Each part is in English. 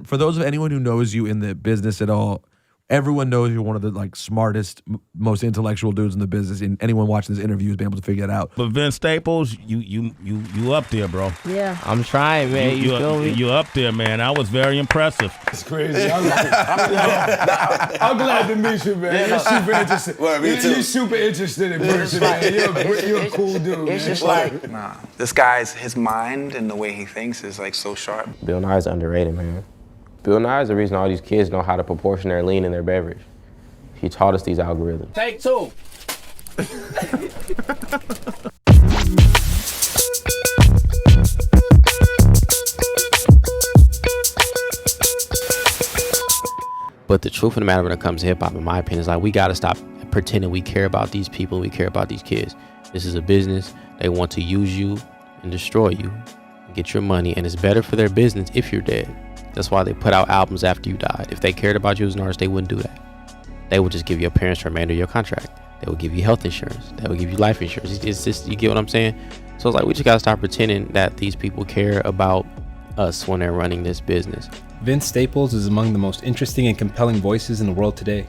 for those of anyone who knows you in the business at all, everyone knows you're one of the like smartest, most intellectual dudes in the business, and anyone watching this interview has been able to figure it out. But Vince Staples, you up there, bro. Yeah. I'm trying, man. You feel me? You up there, man. I was very impressive. It's crazy. I'm glad to meet you, man. You're super interested. Well, me too. You're super interested in person, man. You're a cool dude. It's man. just like, Nah, this guy's, his mind and the way he thinks is like so sharp. Bill Nye is underrated, man. Bill Nye is the reason all these kids know how to proportion their lean in their beverage. He taught us these algorithms. Take two. But the truth of the matter when it comes to hip hop, in my opinion, is like we gotta stop pretending we care about these people and we care about these kids. This is a business. They want to use you and destroy you, and get your money, and it's better for their business if you're dead. That's why they put out albums after you died. If they cared about you as an artist, they wouldn't do that. They would just give your parents the remainder of your contract. They would give you health insurance. They would give you life insurance. It's just, you get what I'm saying? So it's like we just gotta stop pretending that these people care about us when they're running this business. Vince Staples is among the most interesting and compelling voices in the world today.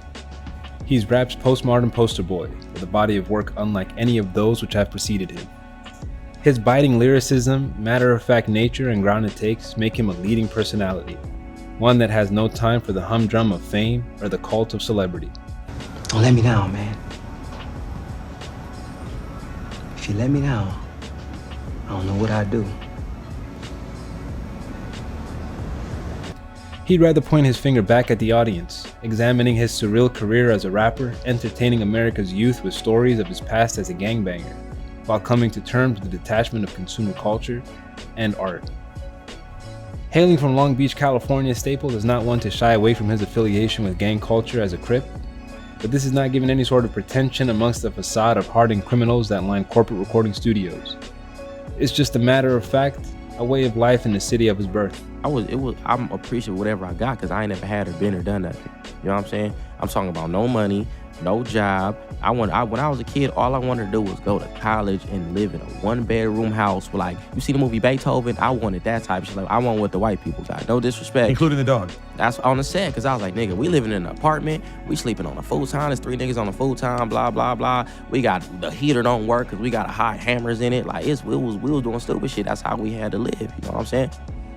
He's rap's postmodern poster boy, with a body of work unlike any of those which have preceded him. His biting lyricism, matter-of-fact nature, and grounded takes make him a leading personality, one that has no time for the humdrum of fame or the cult of celebrity. Don't let me down, man. If you let me down, I don't know what I'd do. He'd rather point his finger back at the audience, examining his surreal career as a rapper, entertaining America's youth with stories of his past as a gangbanger, while coming to terms with the detachment of consumer culture and art. Hailing from Long Beach, California, Staples is not one to shy away from his affiliation with gang culture as a Crip, but this is not given any sort of pretension amongst the facade of hardened criminals that line corporate recording studios. It's just a matter of fact, a way of life in the city of his birth. I'm appreciative of whatever I got because I ain't never had or been or done nothing. You know what I'm saying? I'm talking about no money, no job. When I was a kid, all I wanted to do was go to college and live in a one-bedroom house. Like, you see the movie Beethoven? I wanted that type of shit. Like, I want what the white people got. No disrespect. Including the dog. That's on the set, because I was like, nigga, we living in an apartment. We sleeping on a futon. There's 3 niggas on a futon, blah, blah, blah. We got, the heater don't work because we got hot hammers in it. Like, we was doing stupid shit. That's how we had to live. You know what I'm saying?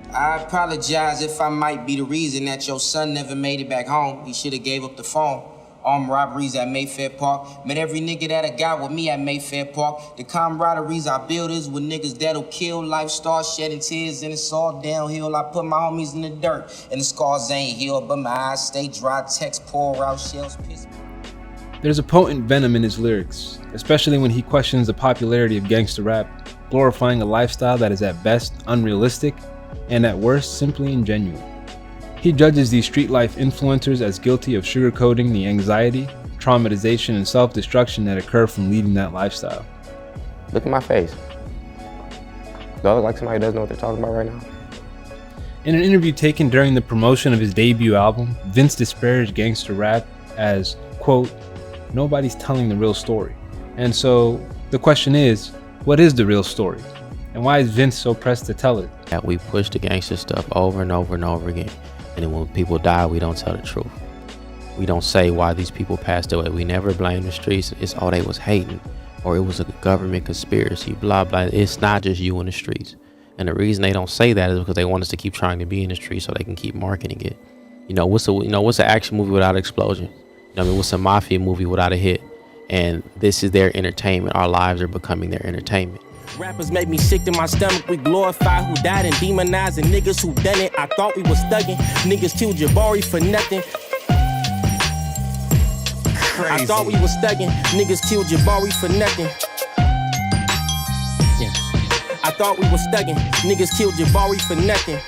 I apologize if I might be the reason that your son never made it back home. He should have gave up the phone. Armed robberies at Mayfair Park. Met every nigga that I got with me at Mayfair Park. The camaraderies I build is with niggas that'll kill. Life starts shedding tears and it's all downhill. I put my homies in the dirt and the scars ain't healed, but my eyes stay dry. Texts pour out, shells piss. There's a potent venom in his lyrics, especially when he questions the popularity of gangster rap, glorifying a lifestyle that is at best unrealistic and at worst simply ingenuine. He judges these street life influencers as guilty of sugarcoating the anxiety, traumatization, and self-destruction that occur from leading that lifestyle. Look at my face. Do I look like somebody who doesn't know what they're talking about right now? In an interview taken during the promotion of his debut album, Vince disparaged gangster rap as, quote, nobody's telling the real story. And so the question is, what is the real story? And why is Vince so pressed to tell it? That we push the gangster stuff over and over and over again. And then when people die, we don't tell the truth. We don't say why these people passed away. We never blame the streets. It's all they was hating. Or it was a government conspiracy, blah, blah. It's not just you in the streets. And the reason they don't say that is because they want us to keep trying to be in the streets so they can keep marketing it. What's an action movie without an explosion? What's a mafia movie without a hit? And this is their entertainment. Our lives are becoming their entertainment. Rappers make me sick to my stomach. We glorify who died and demonizing niggas who done it. I thought we was thugging. Niggas killed Jabari for nothing. Crazy. I thought we was thugging. Niggas killed Jabari for nothing. Yeah. I thought we was thugging. Niggas killed Jabari for nothing.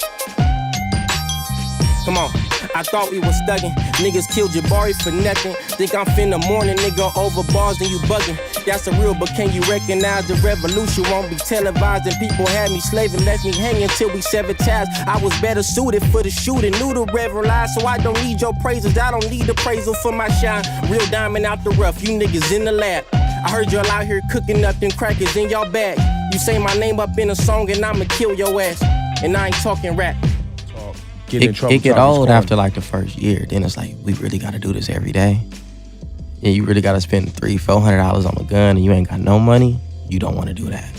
Come on. I thought we was thugging. Niggas killed Jabari for nothing. Think I'm finna mourn a nigga over bars and you bugging. That's a real, but can you recognize the revolution won't be televised? And people had me slaving, left me hanging till we severed ties. I was better suited for the shooting, knew the reverence, so I don't need your praises. I don't need appraisal for my shine. Real diamond out the rough, you niggas in the lab. I heard y'all out here cooking up them crackers in y'all bag. You say my name up in a song and I'ma kill your ass. And I ain't talking rap. getting in trouble. It get charging old squad. after like the first year. Then it's like, we really got to do this every day. And you really got to spend $300-$400 on a gun and you ain't got no money. You don't want to do that.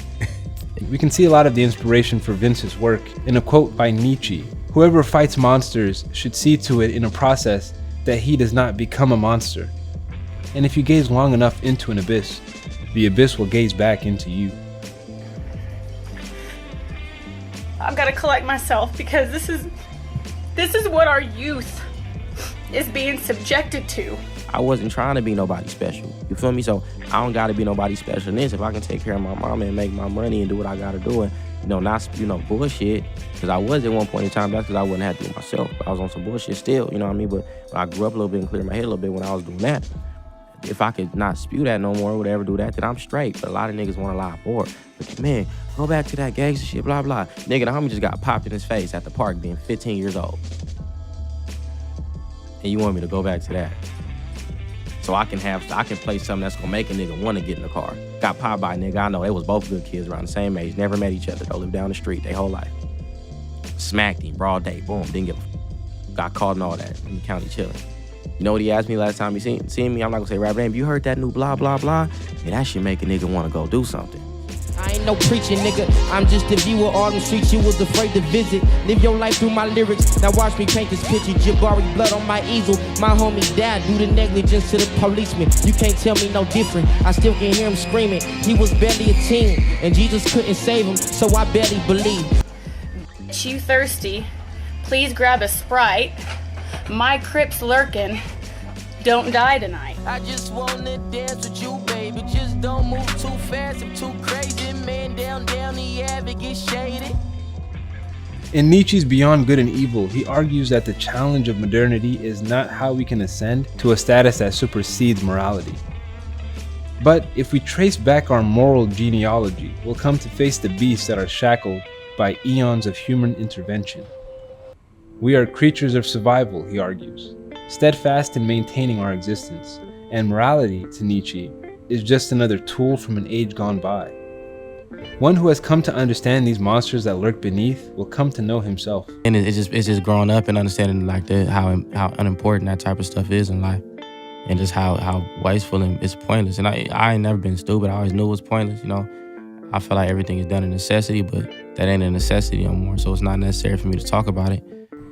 We can see a lot of the inspiration for Vince's work in a quote by Nietzsche: "Whoever fights monsters should see to it in a process that he does not become a monster. And if you gaze long enough into an abyss, the abyss will gaze back into you." I've got to collect myself because this is what our youth is being subjected to. I wasn't trying to be nobody special. You feel me? So I don't got to be nobody special in this. If I can take care of my mama and make my money and do what I got to do and, not, bullshit. Because I was at one point in time, that's because I wouldn't have to do it myself. But I was on some bullshit still, you know what I mean? But I grew up a little bit and cleared my head a little bit when I was doing that. If I could not spew that no more or whatever, do that, then I'm straight. But a lot of niggas want to lie for it. But man, go back to that gangster shit, blah, blah. Nigga, the homie just got popped in his face at the park being 15 years old. And you want me to go back to that? So I can play something that's gonna make a nigga wanna get in the car. Got popped by a nigga I know, they was both good kids around the same age, never met each other, though, lived down the street their whole life. Smacked him, broad day, boom, didn't give a f. Got caught and all that, in the county chilling. You know what he asked me last time he seen me? I'm not gonna say rap name. You heard that new blah, blah, blah? Yeah, that should make a nigga wanna go do something. I ain't no preaching, nigga. I'm just a viewer. All them streets you was afraid to visit. Live your life through my lyrics. Now watch me paint this picture. Jabari blood on my easel. My homie died due to negligence to the policeman. You can't tell me no different. I still can hear him screaming. He was barely a teen, and Jesus couldn't save him, so I barely believe. You thirsty? Please grab a Sprite. My Crip's lurking. Don't die tonight. I just wanna dance with you, baby. Just don't move too fast. I'm too crazy, man. Down the avenue, get shaded. In Nietzsche's Beyond Good and Evil, he argues that the challenge of modernity is not how we can ascend to a status that supersedes morality. But if we trace back our moral genealogy, we'll come to face the beasts that are shackled by eons of human intervention. We are creatures of survival, he argues, steadfast in maintaining our existence, and morality, to Nietzsche, is just another tool from an age gone by. One who has come to understand these monsters that lurk beneath will come to know himself. And it's just growing up and understanding like how unimportant that type of stuff is in life, and just how wasteful and it's pointless. And I ain't never been stupid. I always knew it was pointless. I feel like everything is done in necessity, but that ain't a necessity no more. So it's not necessary for me to talk about it.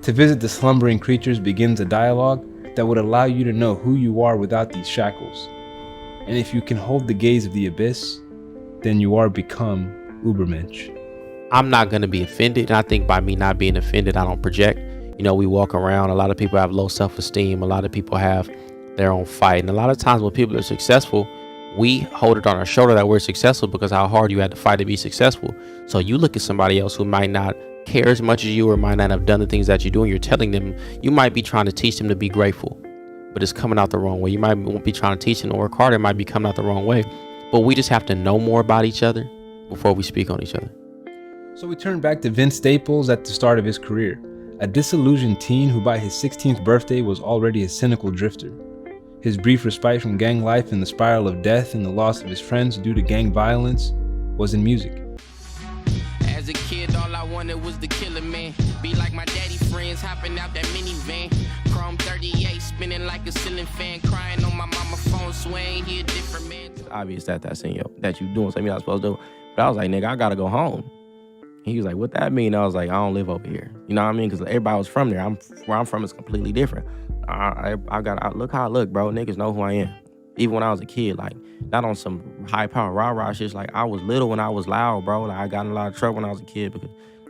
To visit the slumbering creatures begins a dialogue that would allow you to know who you are without these shackles. And if you can hold the gaze of the abyss, then you are become Ubermensch. I'm not going to be offended. And I think by me not being offended, I don't project. We walk around. A lot of people have low self-esteem. A lot of people have their own fight. And a lot of times when people are successful, we hold it on our shoulder that we're successful because how hard you had to fight to be successful. So you look at somebody else who might not care as much as you or might not have done the things that you do, and you're telling them, you might be trying to teach them to be grateful, but it's coming out the wrong way. You might be trying to teach them to work hard. It might be coming out the wrong way. But we just have to know more about each other before we speak on each other. So we turn back to Vince Staples at the start of his career, a disillusioned teen who by his 16th birthday was already a cynical drifter. His brief respite from gang life and the spiral of death and the loss of his friends due to gang violence was in music. As a kid, all I wanted was the killer, man. Be like my daddy friends, hopping out that minivan. Chrome 38, spinning like a ceiling fan. Crying on my mama phone, swaying, he a different man. It's obvious that you doing something you're not supposed to do. But I was like, nigga, I gotta go home. He was like, what that mean? I was like, I don't live over here. You know what I mean? Because everybody was from there. Where I'm from is completely different. I look how I look, bro. Niggas know who I am. Even when I was a kid, like, not on some high-power rah-rah shit. Like, I was little when I was loud, bro. Like, I got in a lot of trouble when I was a kid because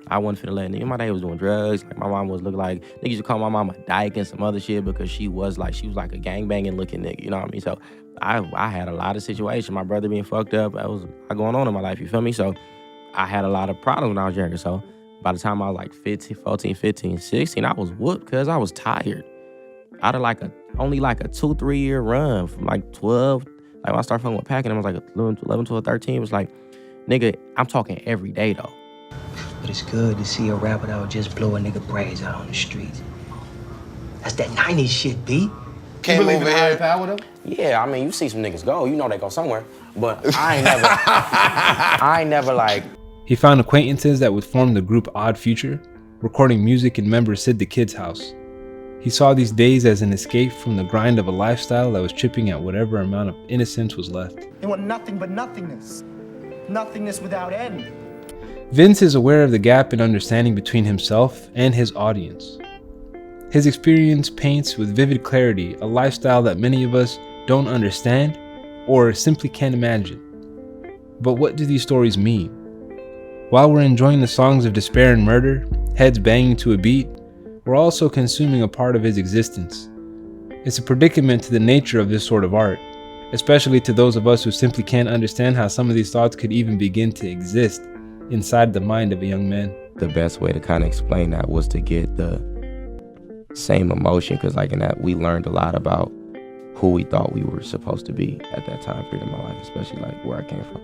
I wasn't finna let nigga. My dad was doing drugs. Like, my mom was looking like, niggas used to call my mom a dyke and some other shit because she was like a gangbanging looking nigga. You know what I mean? So I had a lot of situations. My brother being fucked up. That was a lot going on in my life. You feel me? So I had a lot of problems when I was younger. So by the time I was like 14, 15, 16, I was whooped because I was tired. Out of only a 2-3 year run from like 12, like when I started fucking with packing, I was like 11, 12, 13. It was like, nigga, I'm talking every day though. But it's good to see a rapper that would just blow a nigga brains out on the streets. That's that 90s shit, B. Can't believe in higher power though? Yeah, I mean, you see some niggas go, you know they go somewhere. But I ain't never like. He found acquaintances that would form the group Odd Future, recording music in member Sid the Kid's house. He saw these days as an escape from the grind of a lifestyle that was chipping at whatever amount of innocence was left. They want nothing but nothingness. Nothingness without end. Vince is aware of the gap in understanding between himself and his audience. His experience paints with vivid clarity a lifestyle that many of us don't understand or simply can't imagine. But what do these stories mean? While we're enjoying the songs of despair and murder, heads banging to a beat, we're also consuming a part of his existence. It's a predicament to the nature of this sort of art, especially to those of us who simply can't understand how some of these thoughts could even begin to exist inside the mind of a young man. The best way to kind of explain that was to get the same emotion, because like in that we learned a lot about who we thought we were supposed to be at that time period of my life, especially like where I came from.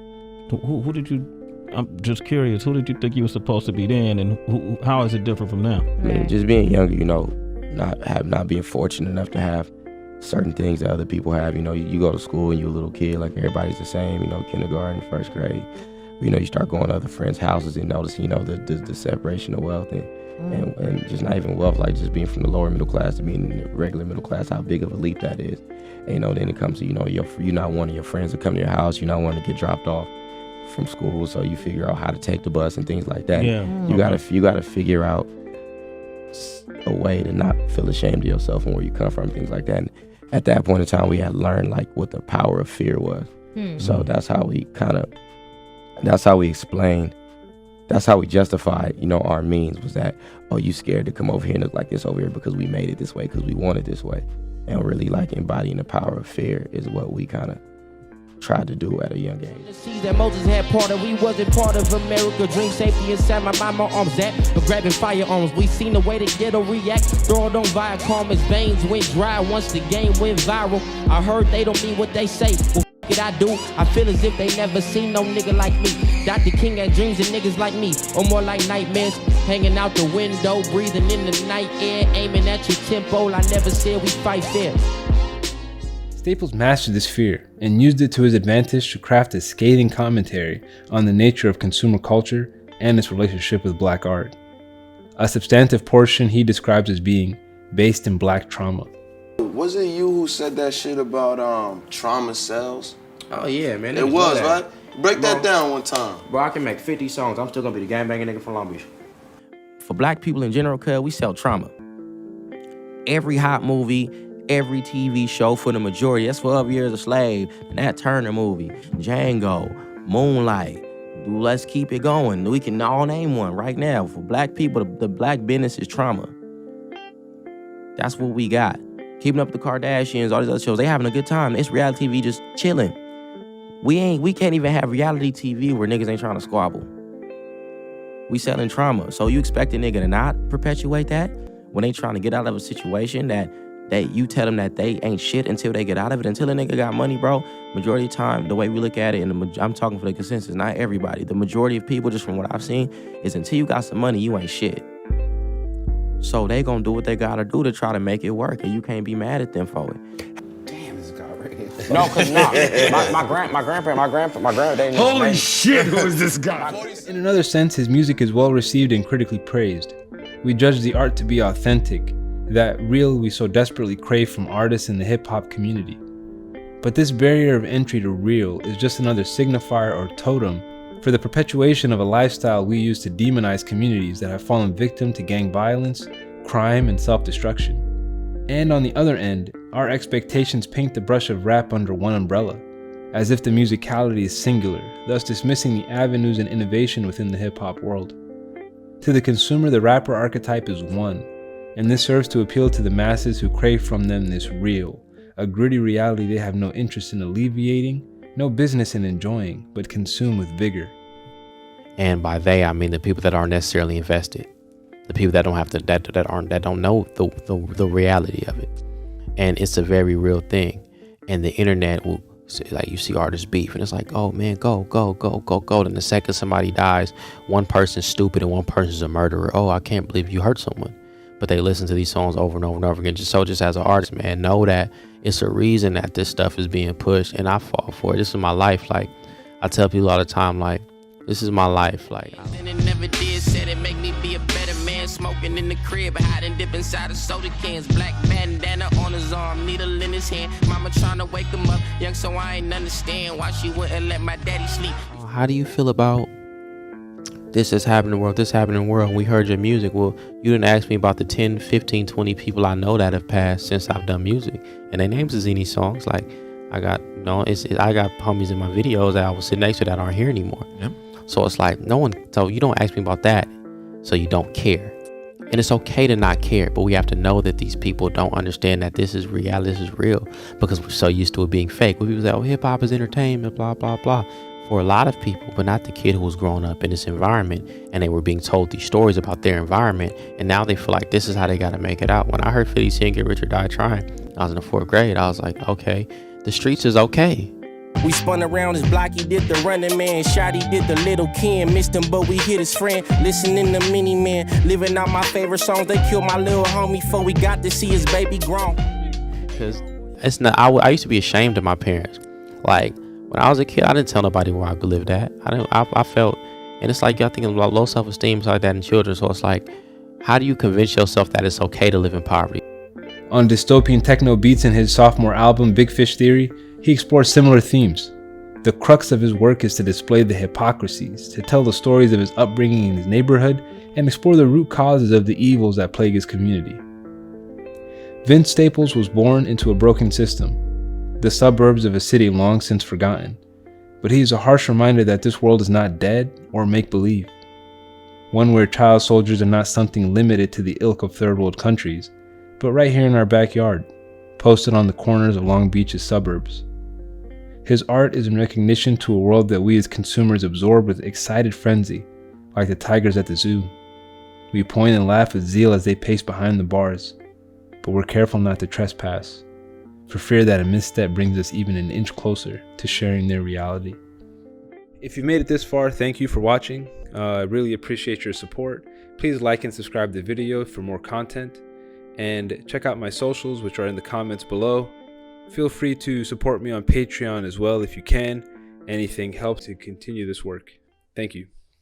Who did you, I'm just curious, who did you think you were supposed to be then, and how is it different from now? I mean, just being younger, you know, not being fortunate enough to have certain things that other people have. You know, you go to school and you're a little kid, like everybody's the same, you know, kindergarten, first grade. You know, you start going to other friends' houses and noticing, you know, the separation of wealth and just not even wealth, like just being from the lower middle class to being in the regular middle class, how big of a leap that is. And, you know, then it comes to, you know, you're not wanting your friends to come to your house, you're not wanting to get dropped off from school, so you figure out how to take the bus and things like that. Yeah. You gotta figure out a way to not feel ashamed of yourself and where you come from, things like that. And at that point in time, we had learned like what the power of fear was. So that's how we explained, that's how we justified, you know, our means was that, oh, you scared to come over here and look like this over here because we made it this way, because we wanted this way. And really like embodying the power of fear is what we kind of tried to do at a young age. The seas that Moses had parted, we wasn't part of America. Dream safety inside my mind, my arms that, but grabbing firearms. We seen the way the ghetto react. Throw it on Viacom, his veins went dry once the game went viral. I heard they don't mean what they say. Well, it I do. I feel as if they never seen no nigga like me. Dr. King had dreams of niggas like me, or more like nightmares. Hanging out the window, breathing in the night air, aiming at your tempo. I never said we fight fair. Staples mastered this fear and used it to his advantage to craft a scathing commentary on the nature of consumer culture and its relationship with black art. A substantive portion he describes as being based in black trauma. Was it you who said that shit about trauma sells? Oh yeah, man. It was, right? Break that down one time. Bro, I can make 50 songs. I'm still gonna be the gangbanging nigga from Long Beach. For black people in general, cuz we sell trauma. Every hot movie, every TV show for the majority, that's 12 Years a Slave, and that Turner movie, Django, Moonlight. Let's keep it going. We can all name one right now. For black people, the black business is trauma. That's what we got. Keeping Up with the Kardashians, all these other shows, they having a good time. It's reality TV just chilling. We can't even have reality TV where niggas ain't trying to squabble. We selling trauma. So you expect a nigga to not perpetuate that when they trying to get out of a situation that you tell them that they ain't shit until they get out of it. Until a nigga got money, bro, majority of the time, the way we look at it, and I'm talking for the consensus, not everybody, the majority of people, just from what I've seen, is until you got some money, you ain't shit. So they gonna do what they gotta do to try to make it work, and you can't be mad at them for it. Damn, this guy right here. No, cause my grandparents, they Holy shit, who is this guy? In another sense, his music is well received and critically praised. We judge the art to be authentic, that real we so desperately crave from artists in the hip-hop community. But this barrier of entry to real is just another signifier or totem for the perpetuation of a lifestyle we use to demonize communities that have fallen victim to gang violence, crime, and self-destruction. And on the other end, our expectations paint the brush of rap under one umbrella, as if the musicality is singular, thus dismissing the avenues and innovation within the hip-hop world. To the consumer, the rapper archetype is one, and this serves to appeal to the masses who crave from them this real, a gritty reality they have no interest in alleviating, no business in enjoying, but consume with vigor. And by they, I mean the people that aren't necessarily invested, the people that don't have to, that don't know the reality of it. And it's a very real thing. And the internet will, like, you see artists beef, and it's like, oh man, go. And the second somebody dies, one person's stupid and one person's a murderer. Oh, I can't believe you hurt someone. But they listen to these songs over and over and over again. Just as an artist, man, know that it's a reason that this stuff is being pushed, and I fall for it. This is my life. Like, I tell people all the time, like, this is my life. Like, Then it never did, said it make me be a better man. smoking in the crib, hiding dip inside of soda cans. Black bandana on his arm, needle in his hand. Mama trying to wake him up, young, so I ain't understand why she wouldn't let my daddy sleep. How do you feel about this has happened in the world, this happened in the world? We heard your music. Well, you didn't ask me about the 10, 15, 20 people I know that have passed since I've done music. And their names is any songs. Like, I got, I got homies in my videos that I was sitting next to that aren't here anymore. Yep. So it's like, so you don't ask me about that, so you don't care. And it's okay to not care, but we have to know that these people don't understand that this is reality, this is real, because we're so used to it being fake. When people say, oh, hip hop is entertainment, blah, blah, blah. For a lot of people, but not the kid who was growing up in this environment and they were being told these stories about their environment, and now they feel like this is how they got to make it out. When I heard 50 Cent Get Rich or Die Trying, I was in the 4th grade, I was like, okay, the streets is okay. We spun around his block, he did the running man. Shotty did the little Ken, missed him, but we hit his friend. Listening to Mini Man, living out my favorite songs. They killed my little homie before we got to see his baby grown. Because it's not, I used to be ashamed of my parents. Like, when I was a kid, I didn't tell nobody where I lived at. I felt, and it's like y'all thinking about low self-esteem like that in children. So it's like, how do you convince yourself that it's okay to live in poverty? On dystopian techno beats in his sophomore album, Big Fish Theory, he explores similar themes. The crux of his work is to display the hypocrisies, to tell the stories of his upbringing in his neighborhood, and explore the root causes of the evils that plague his community. Vince Staples was born into a broken system, the suburbs of a city long since forgotten, but he is a harsh reminder that this world is not dead or make-believe, one where child soldiers are not something limited to the ilk of third world countries, but right here in our backyard, posted on the corners of Long Beach's suburbs. His art is in recognition to a world that we as consumers absorb with excited frenzy, like the tigers at the zoo. We point and laugh with zeal as they pace behind the bars, but we're careful not to trespass, for fear that a misstep brings us even an inch closer to sharing their reality. If you've made it this far, thank you for watching. I really appreciate your support. Please like and subscribe to the video for more content, and check out my socials, which are in the comments below. Feel free to support me on Patreon as well if you can. Anything helps to continue this work. Thank you.